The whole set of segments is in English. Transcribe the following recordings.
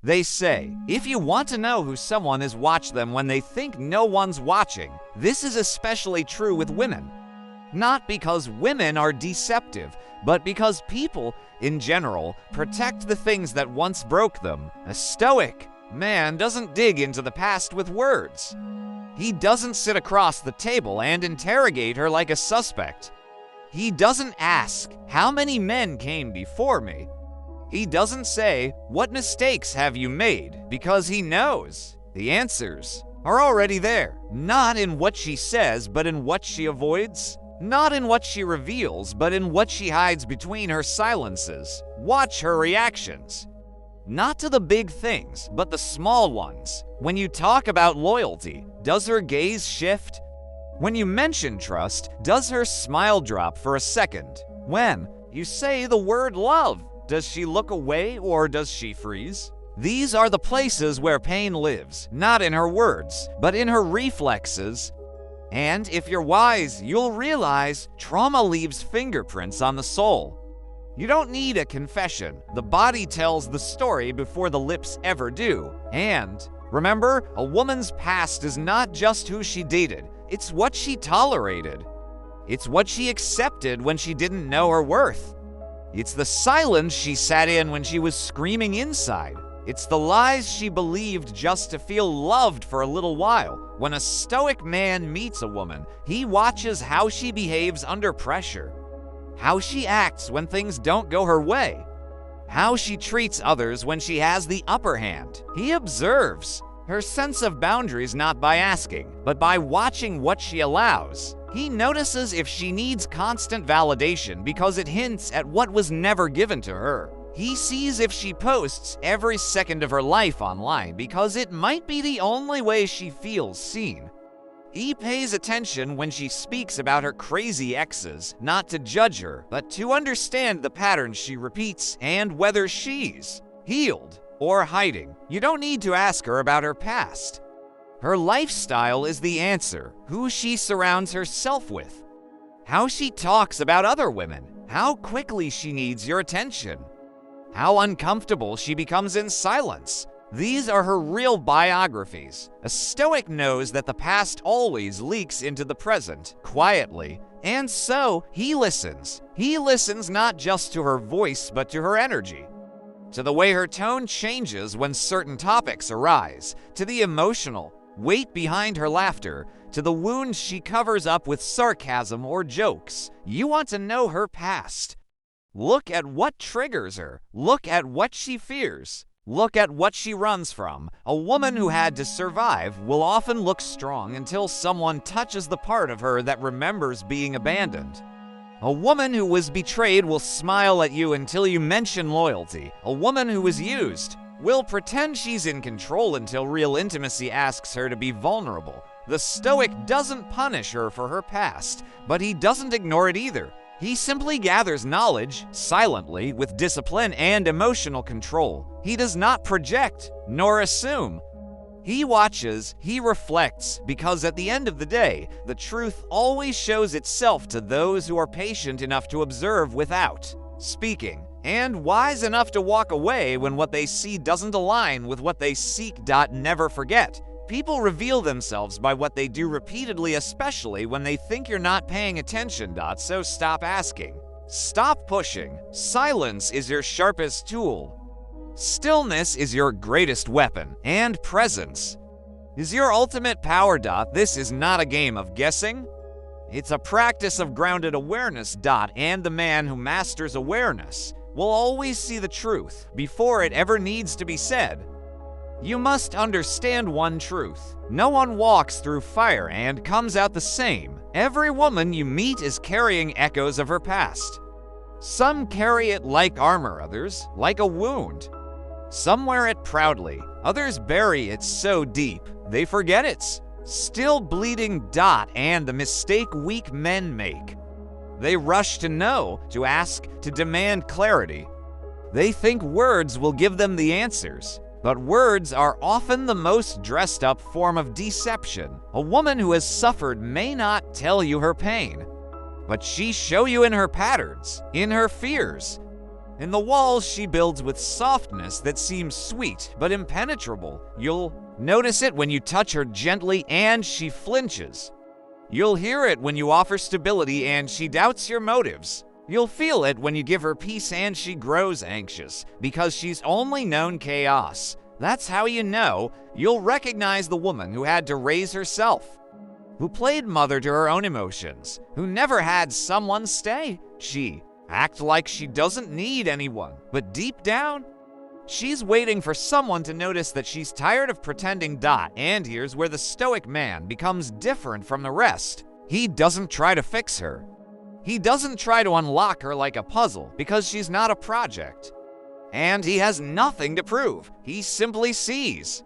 They say, if you want to know who someone is, watch them when they think no one's watching. This is especially true with women. Not because women are deceptive, but because people, in general, protect the things that once broke them. A Stoic man doesn't dig into the past with words. He doesn't sit across the table and interrogate her like a suspect. He doesn't ask, how many men came before me? He doesn't say, what mistakes have you made? Because he knows the answers are already there. Not in what she says, but in what she avoids. Not in what she reveals, but in what she hides between her silences. Watch her reactions. Not to the big things, but the small ones. When you talk about loyalty, does her gaze shift? When you mention trust, does her smile drop for a second? When you say the word love, does she look away or does she freeze? These are the places where pain lives, not in her words, but in her reflexes. And if you're wise, you'll realize trauma leaves fingerprints on the soul. You don't need a confession. The body tells the story before the lips ever do. And remember, a woman's past is not just who she dated, it's what she tolerated. It's what she accepted when she didn't know her worth. It's the silence she sat in when she was screaming inside. It's the lies she believed just to feel loved for a little while. When a Stoic man meets a woman, he watches how she behaves under pressure, how she acts when things don't go her way, how she treats others when she has the upper hand. He observes her sense of boundaries not by asking, but by watching what she allows. He notices if she needs constant validation because it hints at what was never given to her. He sees if she posts every second of her life online because it might be the only way she feels seen. He pays attention when she speaks about her crazy exes, not to judge her, but to understand the patterns she repeats and whether she's healed or hiding. You don't need to ask her about her past. Her lifestyle is the answer. Who she surrounds herself with, how she talks about other women, how quickly she needs your attention, how uncomfortable she becomes in silence. These are her real biographies. A Stoic knows that the past always leaks into the present, quietly, and so he listens. He listens not just to her voice, but to her energy, to the way her tone changes when certain topics arise, to the emotional weight behind her laughter, to the wounds she covers up with sarcasm or jokes. You want to know her past? Look at what triggers her. Look at what she fears. Look at what she runs from. A woman who had to survive will often look strong until someone touches the part of her that remembers being abandoned. A woman who was betrayed will smile at you until you mention loyalty. A woman who was used will pretend she's in control until real intimacy asks her to be vulnerable. The Stoic doesn't punish her for her past, but he doesn't ignore it either. He simply gathers knowledge, silently, with discipline and emotional control. He does not project, nor assume. He watches, he reflects, because at the end of the day, the truth always shows itself to those who are patient enough to observe without speaking, and wise enough to walk away when what they see doesn't align with what they seek. Never forget, people reveal themselves by what they do repeatedly, especially when they think you're not paying attention. So stop asking. Stop pushing. Silence is your sharpest tool. Stillness is your greatest weapon, and presence is your ultimate power. This is not a game of guessing. It's a practice of grounded awareness. And the man who masters awareness will always see the truth before it ever needs to be said. You must understand one truth. No one walks through fire and comes out the same. Every woman you meet is carrying echoes of her past. Some carry it like armor, others like a wound. Some wear it proudly, others bury it so deep they forget it's still bleeding. And the mistake weak men make: they rush to know, to ask, to demand clarity. They think words will give them the answers, but words are often the most dressed up form of deception. A woman who has suffered may not tell you her pain, but she show you in her patterns, in her fears, In the walls she builds with softness that seems sweet but impenetrable. You'll notice it when you touch her gently and she flinches. You'll hear it when you offer stability and she doubts your motives. You'll feel it when you give her peace and she grows anxious because she's only known chaos. That's how you know. You'll recognize the woman who had to raise herself, who played mother to her own emotions, who never had someone stay. She act like she doesn't need anyone, but deep down, she's waiting for someone to notice that she's tired of pretending. And here's where the Stoic man becomes different from the rest. He doesn't try to fix her. He doesn't try to unlock her like a puzzle because she's not a project. And he has nothing to prove. He simply sees.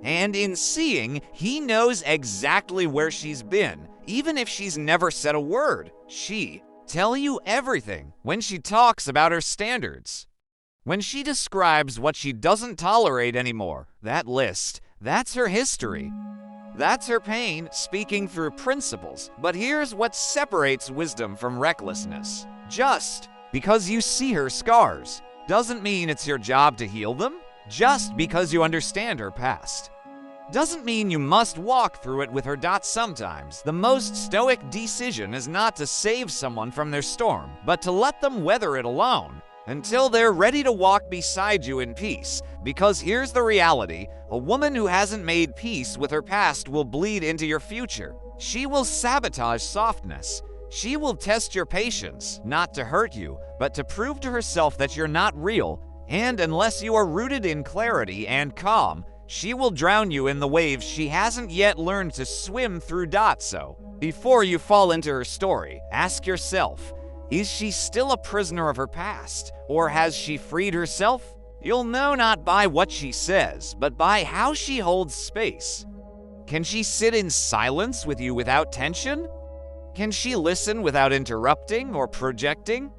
And in seeing, he knows exactly where she's been, even if she's never said a word. She tell you everything when she talks about her standards. When she describes what she doesn't tolerate anymore, that list, that's her history. That's her pain speaking through principles. But here's what separates wisdom from recklessness. Just because you see her scars doesn't mean it's your job to heal them. Just because you understand her past doesn't mean you must walk through it with her. Sometimes the most stoic decision is not to save someone from their storm, but to let them weather it alone until they're ready to walk beside you in peace. Because here's the reality: a woman who hasn't made peace with her past will bleed into your future. She will sabotage softness. She will test your patience, not to hurt you, but to prove to herself that you're not real. And unless you are rooted in clarity and calm, she will drown you in the waves she hasn't yet learned to swim through. So, before you fall into her story, ask yourself, is she still a prisoner of her past, or has she freed herself? You'll know not by what she says, but by how she holds space. Can she sit in silence with you without tension? Can she listen without interrupting or projecting?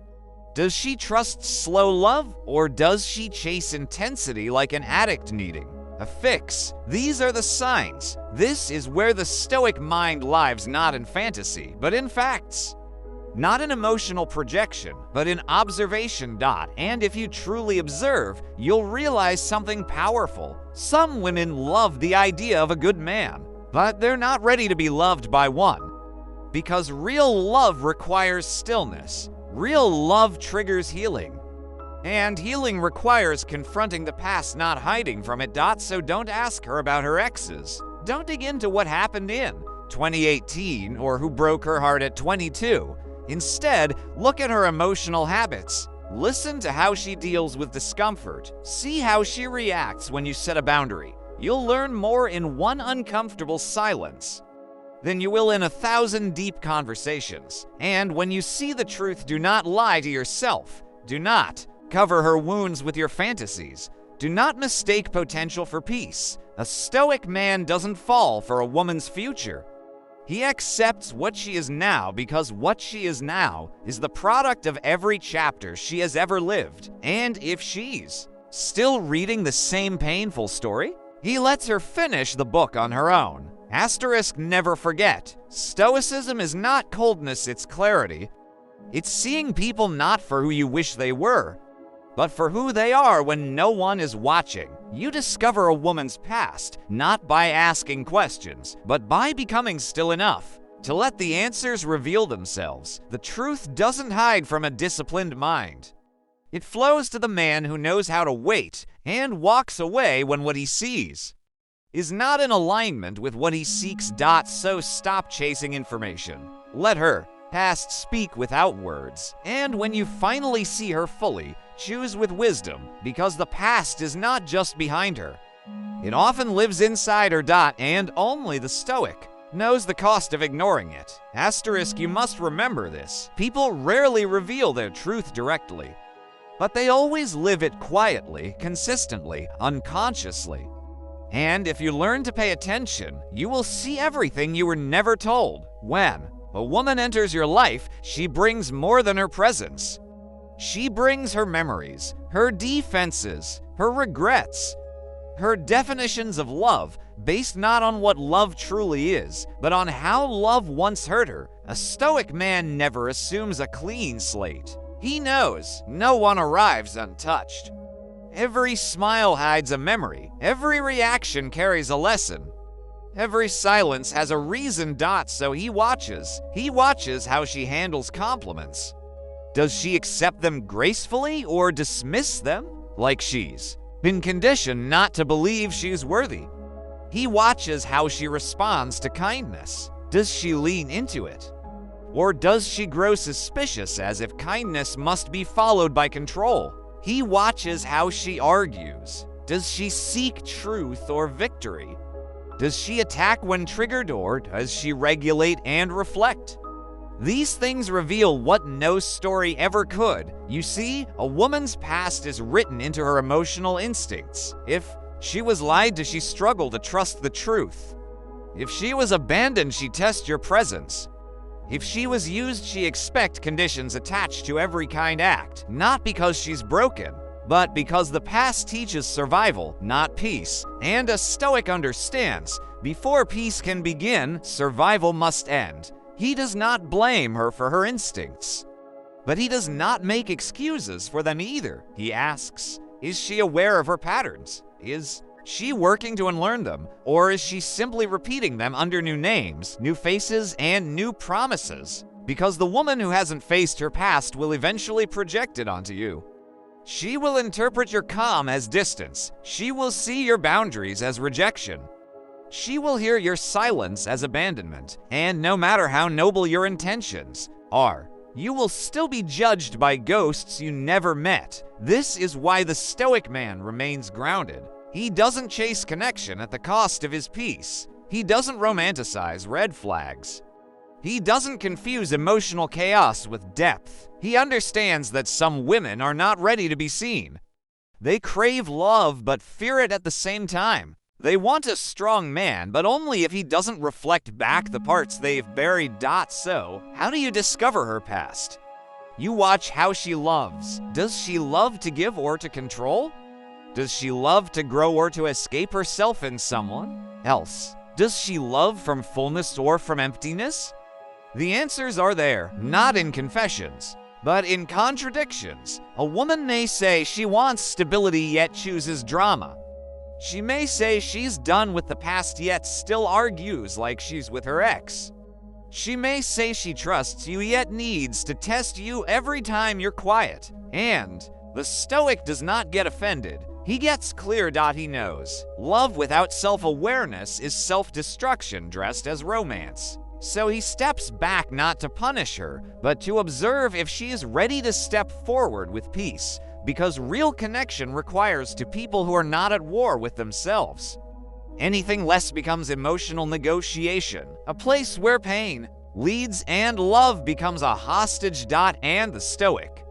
Does she trust slow love, or does she chase intensity like an addict needing a fix? These are the signs. This is where the Stoic mind lives, not in fantasy, but in facts. Not in emotional projection, but in observation. And if you truly observe, you'll realize something powerful. Some women love the idea of a good man, but they're not ready to be loved by one. Because real love requires stillness. Real love triggers healing. And healing requires confronting the past, not hiding from it. So don't ask her about her exes. Don't dig into what happened in 2018 or who broke her heart at 22. Instead, look at her emotional habits. Listen to how she deals with discomfort. See how she reacts when you set a boundary. You'll learn more in one uncomfortable silence than you will in 1,000 deep conversations. And when you see the truth, do not lie to yourself. Do not cover her wounds with your fantasies. Do not mistake potential for peace. A Stoic man doesn't fall for a woman's future. He accepts what she is now because what she is now is the product of every chapter she has ever lived. And if she's still reading the same painful story, he lets her finish the book on her own. Asterisk, never forget, Stoicism is not coldness, it's clarity. It's seeing people not for who you wish they were, but for who they are when no one is watching. You discover a woman's past, not by asking questions, but by becoming still enough to let the answers reveal themselves. The truth doesn't hide from a disciplined mind. It flows to the man who knows how to wait and walks away when what he sees is not in alignment with what he seeks. So stop chasing information. Let her past speak without words. And when you finally see her fully, choose with wisdom, because the past is not just behind her. It often lives inside her. And only the Stoic knows the cost of ignoring it. Asterisk, you must remember this. People rarely reveal their truth directly, but they always live it quietly, consistently, unconsciously. And if you learn to pay attention, you will see everything you were never told. When a woman enters your life, she brings more than her presence. She brings her memories, her defenses, her regrets, her definitions of love, based not on what love truly is, but on how love once hurt her. A Stoic man never assumes a clean slate. He knows no one arrives untouched. Every smile hides a memory. Every reaction carries a lesson. Every silence has a reason. So he watches. He watches how she handles compliments. Does she accept them gracefully or dismiss them like she's been conditioned not to believe she's worthy? He watches how she responds to kindness. Does she lean into it? Or does she grow suspicious as if kindness must be followed by control? He watches how she argues. Does she seek truth or victory? Does she attack when triggered, or does she regulate and reflect? These things reveal what no story ever could. You see, a woman's past is written into her emotional instincts. If she was lied to, she struggled to trust the truth. If she was abandoned, she tests your presence. If she was used, she expects conditions attached to every kind act, not because she's broken, but because the past teaches survival, not peace. And a Stoic understands, before peace can begin, survival must end. He does not blame her for her instincts, but he does not make excuses for them either. He asks, is she aware of her patterns? Is she working to unlearn them, or is she simply repeating them under new names, new faces, and new promises? Because the woman who hasn't faced her past will eventually project it onto you. She will interpret your calm as distance. She will see your boundaries as rejection. She will hear your silence as abandonment. And no matter how noble your intentions are, you will still be judged by ghosts you never met. This is why the Stoic man remains grounded. He doesn't chase connection at the cost of his peace. He doesn't romanticize red flags. He doesn't confuse emotional chaos with depth. He understands that some women are not ready to be seen. They crave love but fear it at the same time. They want a strong man, but only if he doesn't reflect back the parts they've buried. So, how do you discover her past? You watch how she loves. Does she love to give or to control? Does she love to grow or to escape herself in someone else? Does she love from fullness or from emptiness? The answers are there, not in confessions, but in contradictions. A woman may say she wants stability yet chooses drama. She may say she's done with the past yet still argues like she's with her ex. She may say she trusts you yet needs to test you every time you're quiet. And the Stoic does not get offended. He gets clear. He knows love without self-awareness is self-destruction dressed as romance. So he steps back not to punish her, but to observe if she is ready to step forward with peace, because real connection requires two people who are not at war with themselves. Anything less becomes emotional negotiation, a place where pain leads and love becomes a hostage. And the Stoic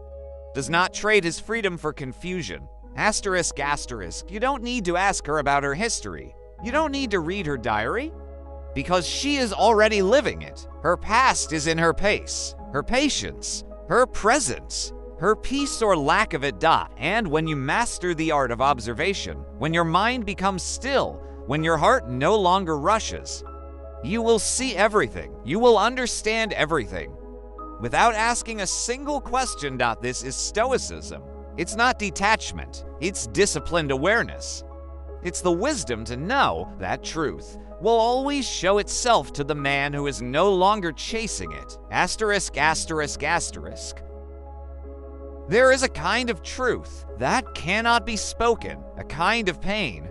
does not trade his freedom for confusion. Asterisk, asterisk. You don't need to ask her about her history. You don't need to read her diary, because she is already living it. Her past is in her pace, her patience, her presence, her peace or lack of it. And when you master the art of observation, when your mind becomes still, when your heart no longer rushes, you will see everything. You will understand everything without asking a single question. This is Stoicism. It's not detachment, it's disciplined awareness. It's the wisdom to know that truth will always show itself to the man who is no longer chasing it. Asterisk, asterisk, asterisk. There is a kind of truth that cannot be spoken, a kind of pain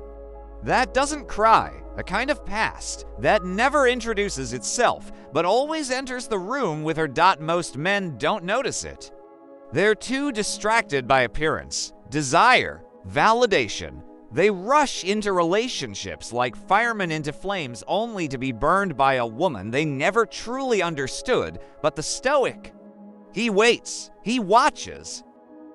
that doesn't cry, a kind of past that never introduces itself, but always enters the room with her. Most men don't notice it. They're too distracted by appearance, desire, validation. They rush into relationships like firemen into flames only to be burned by a woman they never truly understood. But the Stoic, he waits, he watches,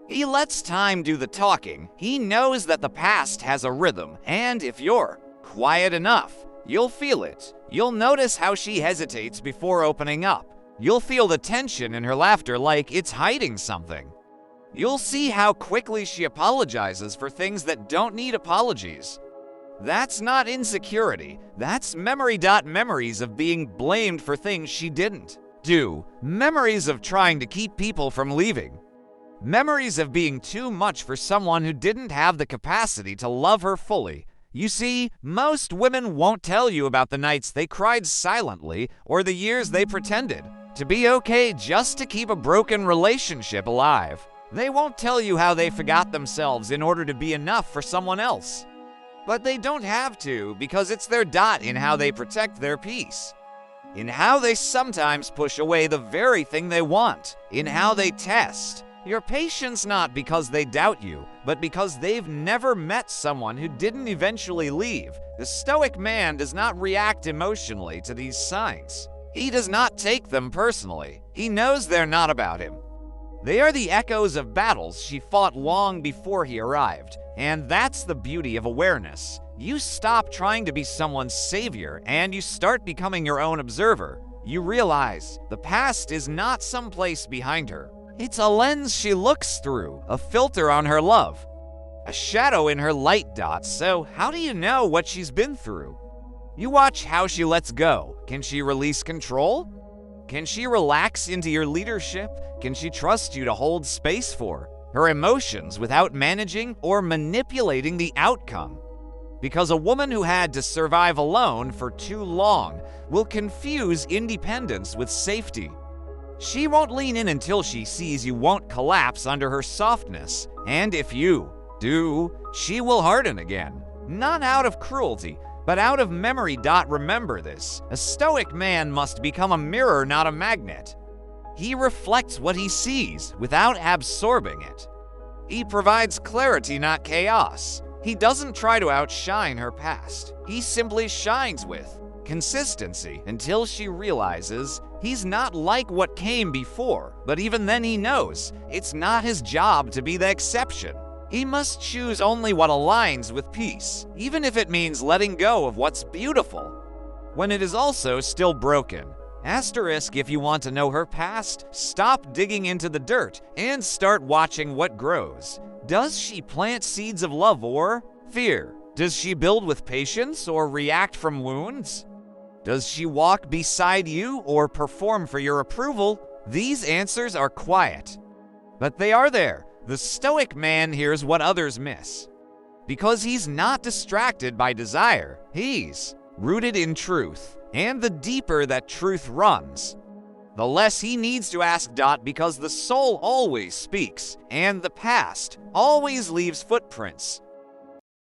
he lets time do the talking. He knows that the past has a rhythm, and if you're quiet enough, you'll feel it. You'll notice how she hesitates before opening up. You'll feel the tension in her laughter like it's hiding something. You'll see how quickly she apologizes for things that don't need apologies. That's not insecurity. That's memory. Memories of being blamed for things she didn't do. Memories of trying to keep people from leaving. Memories of being too much for someone who didn't have the capacity to love her fully. You see, most women won't tell you about the nights they cried silently or the years they pretended to be okay just to keep a broken relationship alive. They won't tell you how they forgot themselves in order to be enough for someone else. But they don't have to, because it's their dot in how they protect their peace, in how they sometimes push away the very thing they want, in how they test your patience, not because they doubt you, but because they've never met someone who didn't eventually leave. The Stoic man does not react emotionally to these signs. He does not take them personally. He knows they're not about him. They are the echoes of battles she fought long before he arrived, and that's the beauty of awareness. You stop trying to be someone's savior, and you start becoming your own observer. You realize the past is not someplace behind her. It's a lens she looks through, a filter on her love, a shadow in her light dots. So how do you know what she's been through? You watch how she lets go. Can she release control? Can she relax into your leadership? Can she trust you to hold space for her emotions without managing or manipulating the outcome? Because a woman who had to survive alone for too long will confuse independence with safety. She won't lean in until she sees you won't collapse under her softness, and if you do, she will harden again. Not out of cruelty, but out of memory. Remember this: a Stoic man must become a mirror, not a magnet. He reflects what he sees without absorbing it. He provides clarity, not chaos. He doesn't try to outshine her past. He simply shines with consistency until she realizes he's not like what came before. But even then, he knows it's not his job to be the exception. He must choose only what aligns with peace, even if it means letting go of what's beautiful when it is also still broken. Asterisk, if you want to know her past, stop digging into the dirt and start watching what grows. Does she plant seeds of love or fear? Does she build with patience or react from wounds? Does she walk beside you or perform for your approval? These answers are quiet, but they are there. The Stoic man hears what others miss. Because he's not distracted by desire, he's rooted in truth. And the deeper that truth runs, the less he needs to ask. Because the soul always speaks, and the past always leaves footprints.